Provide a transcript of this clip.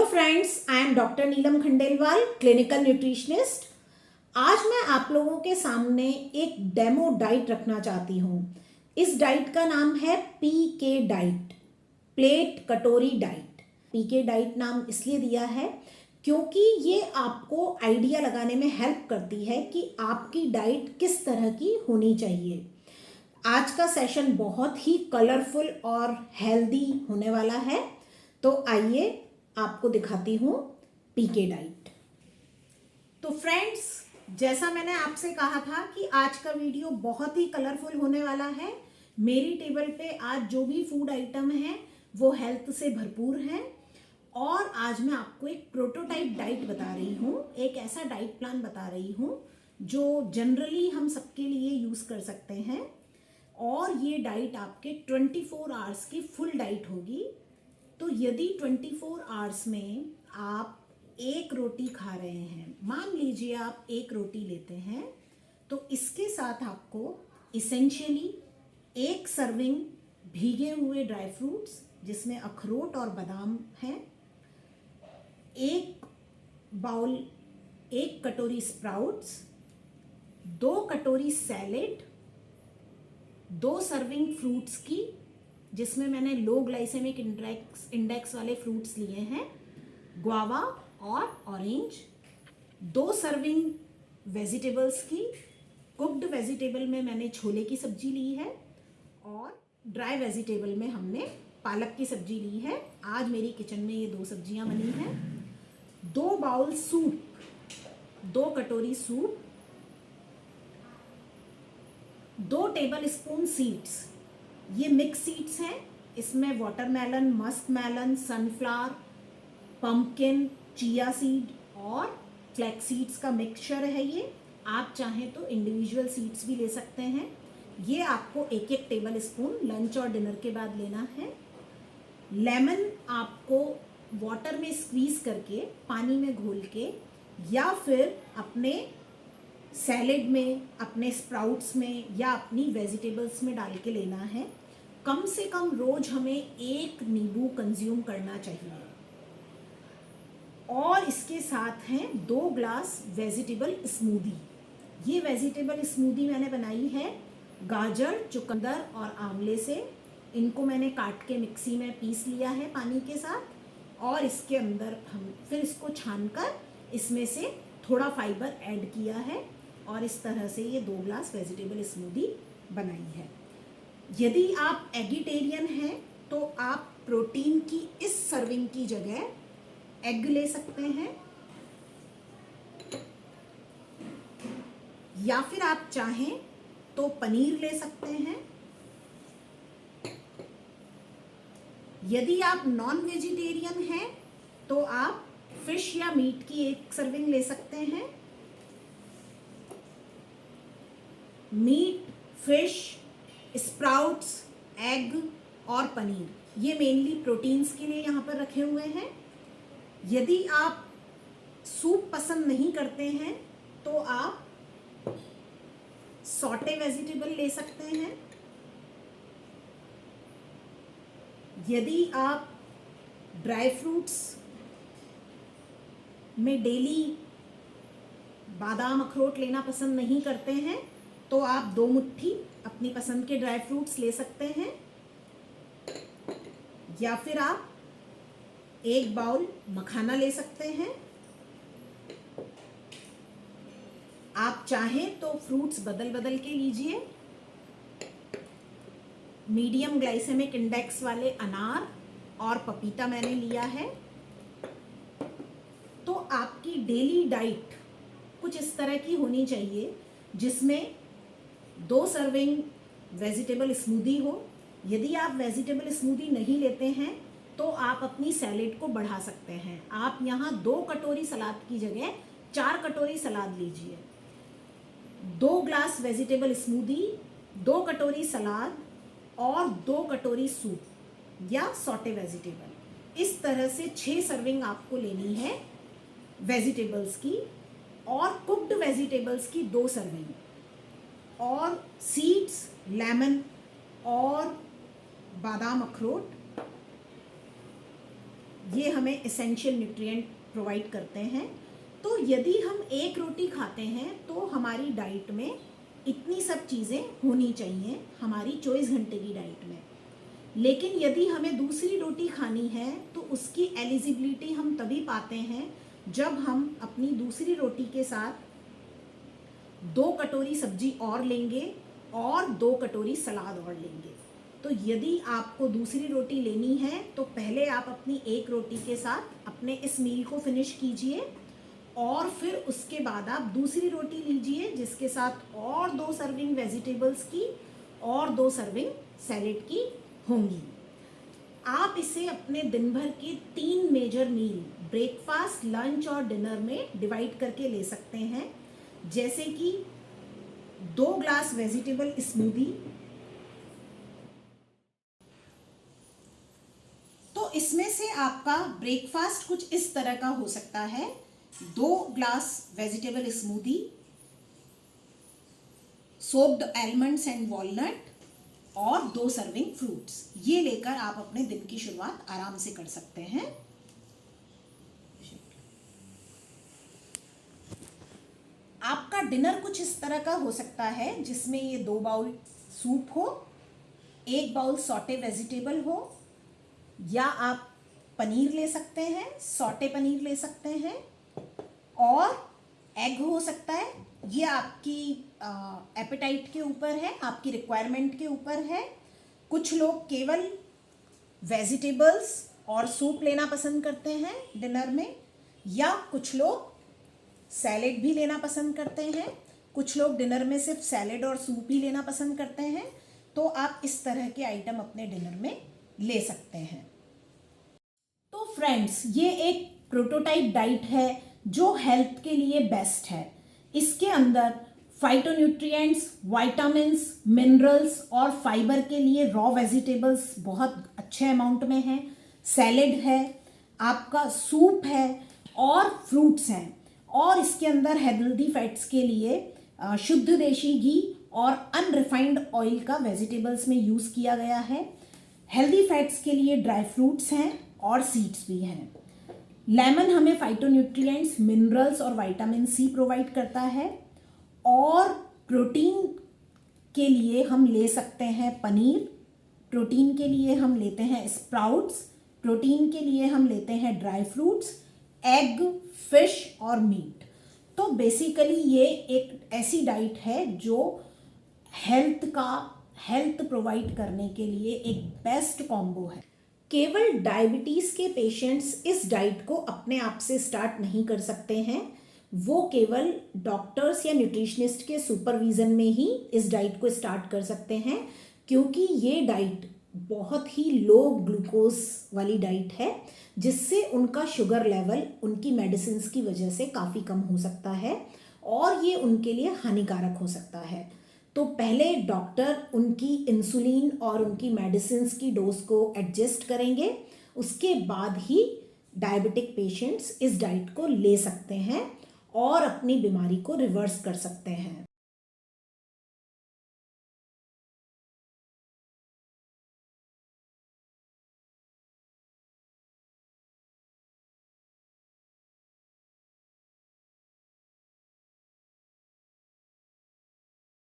Friends, I am doctor Neelam Khandelwal, clinical nutritionist. आज मैं आप लोगों के सामने एक डेमो डाइट रखना चाहती हूँ। इस डाइट का नाम है पीके डाइट, प्लेट कटोरी डाइट। पीके डाइट नाम इसलिए दिया है क्योंकि ये आपको आइडिया लगाने में हेल्प करती है कि आपकी डाइट किस तरह की होनी चाहिए। आज का सेशन बहुत ही कलरफुल और हेल्दी होने वाला है, तो आइए आपको दिखाती हूँ पीके डाइट। तो फ्रेंड्स, जैसा मैंने आपसे कहा था कि आज का वीडियो बहुत ही कलरफुल होने वाला है। मेरी टेबल पे आज जो भी फूड आइटम है वो हेल्थ से भरपूर है और आज मैं आपको एक प्रोटोटाइप डाइट बता रही हूँ, एक ऐसा डाइट प्लान बता रही हूँ जो जनरली हम सबके लिए यूज़ कर सकते हैं। और ये डाइट आपके 24 आवर्स की फुल डाइट होगी। तो यदि 24 आवर्स में आप एक रोटी खा रहे हैं, मान लीजिए आप एक रोटी लेते हैं, तो इसके साथ आपको इसेंशियली एक सर्विंग भीगे हुए ड्राई फ्रूट्स जिसमें अखरोट और बादाम है, एक बाउल, एक कटोरी स्प्राउट्स, 2 कटोरी सैलेड, 2 सर्विंग फ्रूट्स की जिसमें मैंने लो ग्लाइसेमिक इंडेक्स वाले फ्रूट्स लिए हैं, गुआवा और ऑरेंज, 2 सर्विंग वेजिटेबल्स की। कुक्ड वेजिटेबल में मैंने छोले की सब्जी ली है और ड्राई वेजिटेबल में हमने पालक की सब्जी ली है। आज मेरी किचन में ये 2 सब्जियां बनी हैं। 2 बाउल सूप, 2 कटोरी सूप, 2 टेबल स्पून सीड्स। ये मिक्स सीड्स हैं, इसमें watermelon, muskmelon, sunflower, pumpkin, chia seed और फ्लैक्स सीड्स का मिक्सचर है ये। आप चाहें तो इंडिविजुअल सीड्स भी ले सकते हैं। ये आपको एक एक टेबल स्पून लंच और डिनर के बाद लेना है। लेमन आपको वाटर में स्क्वीज करके, पानी में घोल के, या फिर अपने सैलेड में, अपने स्प्राउट्स में या अपनी वेजिटेबल्स में डाल के लेना है। कम से कम रोज हमें 1 नींबू कंज्यूम करना चाहिए। और इसके साथ हैं 2 ग्लास वेजिटेबल स्मूदी। ये वेजिटेबल स्मूदी मैंने बनाई है गाजर, चुकंदर और आंवले से। इनको मैंने काट के मिक्सी में पीस लिया है पानी के साथ और इसके अंदर हम फिर इसको छानकर इसमें से थोड़ा फाइबर ऐड किया है और इस तरह से ये 2 ग्लास वेजिटेबल स्मूदी बनाई है। यदि आप एगिटेरियन हैं तो आप प्रोटीन की इस सर्विंग की जगह एग ले सकते हैं, या फिर आप चाहें तो पनीर ले सकते हैं। यदि आप नॉन वेजिटेरियन हैं तो आप फिश या मीट की एक सर्विंग ले सकते हैं। मीट, फिश, स्प्राउट्स, एग और पनीर, ये मेनली प्रोटीन्स के लिए यहाँ पर रखे हुए हैं। यदि आप सूप पसंद नहीं करते हैं तो आप सॉटे वेजिटेबल ले सकते हैं। यदि आप ड्राई फ्रूट्स में डेली बादाम, अखरोट लेना पसंद नहीं करते हैं तो आप 2 मुट्ठी अपनी पसंद के ड्राई फ्रूट्स ले सकते हैं, या फिर आप 1 बाउल मखाना ले सकते हैं। आप चाहें तो फ्रूट्स बदल बदल के लीजिए। मीडियम ग्लाइसेमिक इंडेक्स वाले अनार और पपीता मैंने लिया है। तो आपकी डेली डाइट कुछ इस तरह की होनी चाहिए जिसमें 2 सर्विंग वेजिटेबल स्मूदी हो। यदि आप वेजिटेबल स्मूदी नहीं लेते हैं तो आप अपनी सैलेड को बढ़ा सकते हैं। आप यहाँ 2 कटोरी सलाद की जगह 4 कटोरी सलाद लीजिए। 2 ग्लास वेजिटेबल स्मूदी, 2 कटोरी सलाद और 2 कटोरी सूप या सॉटे वेजिटेबल। इस तरह से 6 सर्विंग आपको लेनी है वेजिटेबल्स की, और कुक्ड वेजिटेबल्स की 2 सर्विंग, और सीड्स, लेमन और बादाम, अखरोट ये हमें एसेंशियल न्यूट्रिएंट प्रोवाइड करते हैं। तो यदि हम एक रोटी खाते हैं तो हमारी डाइट में इतनी सब चीज़ें होनी चाहिए हमारी 24 घंटे की डाइट में। लेकिन यदि हमें दूसरी रोटी खानी है तो उसकी एलिजिबिलिटी हम तभी पाते हैं जब हम अपनी दूसरी रोटी के साथ 2 कटोरी सब्जी और लेंगे और 2 कटोरी सलाद और लेंगे। तो यदि आपको दूसरी रोटी लेनी है तो पहले आप अपनी एक रोटी के साथ अपने इस मील को फिनिश कीजिए और फिर उसके बाद आप दूसरी रोटी लीजिए जिसके साथ और 2 सर्विंग वेजिटेबल्स की और 2 सर्विंग सैलेड की होंगी। आप इसे अपने दिन भर के 3 मेजर मील ब्रेकफास्ट, लंच और डिनर में डिवाइड करके ले सकते हैं, जैसे कि 2 ग्लास वेजिटेबल स्मूदी। तो इसमें से आपका ब्रेकफास्ट कुछ इस तरह का हो सकता है: 2 glass vegetable smoothie, soaked almonds and walnut और 2 सर्विंग फ्रूट्स। ये लेकर आप अपने दिन की शुरुआत आराम से कर सकते हैं। आपका डिनर कुछ इस तरह का हो सकता है जिसमें ये 2 बाउल सूप हो, 1 बाउल सॉटे वेजिटेबल हो, या आप पनीर ले सकते हैं, सॉटे पनीर ले सकते हैं, और एग हो सकता है। ये आपकी एपेटाइट के ऊपर है, आपकी रिक्वायरमेंट के ऊपर है। कुछ लोग केवल वेजिटेबल्स और सूप लेना पसंद करते हैं डिनर में, या कुछ लोग सैलेड भी लेना पसंद करते हैं। कुछ लोग डिनर में सिर्फ सैलेड और सूप ही लेना पसंद करते हैं। तो आप इस तरह के आइटम अपने डिनर में ले सकते हैं। तो फ्रेंड्स, ये एक प्रोटोटाइप डाइट है जो हेल्थ के लिए बेस्ट है। इसके अंदर फाइटोन्यूट्रिएंट्स, विटामिन्स, मिनरल्स और फाइबर के लिए रॉ वेजिटेबल्स बहुत अच्छे अमाउंट में हैं, सैलेड है, आपका सूप है और फ्रूट्स हैं। और इसके अंदर हेल्दी फैट्स के लिए शुद्ध देशी घी और अनरिफाइंड ऑयल का वेजिटेबल्स में यूज़ किया गया है। हेल्दी फैट्स के लिए ड्राई फ्रूट्स हैं और सीड्स भी हैं। लेमन हमें फाइटोन्यूट्रिएंट्स, मिनरल्स और विटामिन सी प्रोवाइड करता है। और प्रोटीन के लिए हम ले सकते हैं पनीर, प्रोटीन के लिए हम लेते हैं स्प्राउट्स, प्रोटीन के लिए हम लेते हैं ड्राई फ्रूट्स, एग, फिश और मीट। तो बेसिकली ये एक ऐसी डाइट है जो हेल्थ प्रोवाइड करने के लिए एक बेस्ट कॉम्बो है। केवल डायबिटीज़ के पेशेंट्स इस डाइट को अपने आप से स्टार्ट नहीं कर सकते हैं। वो केवल डॉक्टर्स या न्यूट्रिशनिस्ट के सुपरविज़न में ही इस डाइट को स्टार्ट कर सकते हैं, क्योंकि ये डाइट बहुत ही लो ग्लूकोज वाली डाइट है, जिससे उनका शुगर लेवल उनकी मेडिसिन की वजह से काफ़ी कम हो सकता है और ये उनके लिए हानिकारक हो सकता है। तो पहले डॉक्टर उनकी इंसुलिन और उनकी मेडिसिन की डोज को एडजस्ट करेंगे, उसके बाद ही डायबिटिक पेशेंट्स इस डाइट को ले सकते हैं और अपनी बीमारी को रिवर्स कर सकते हैं।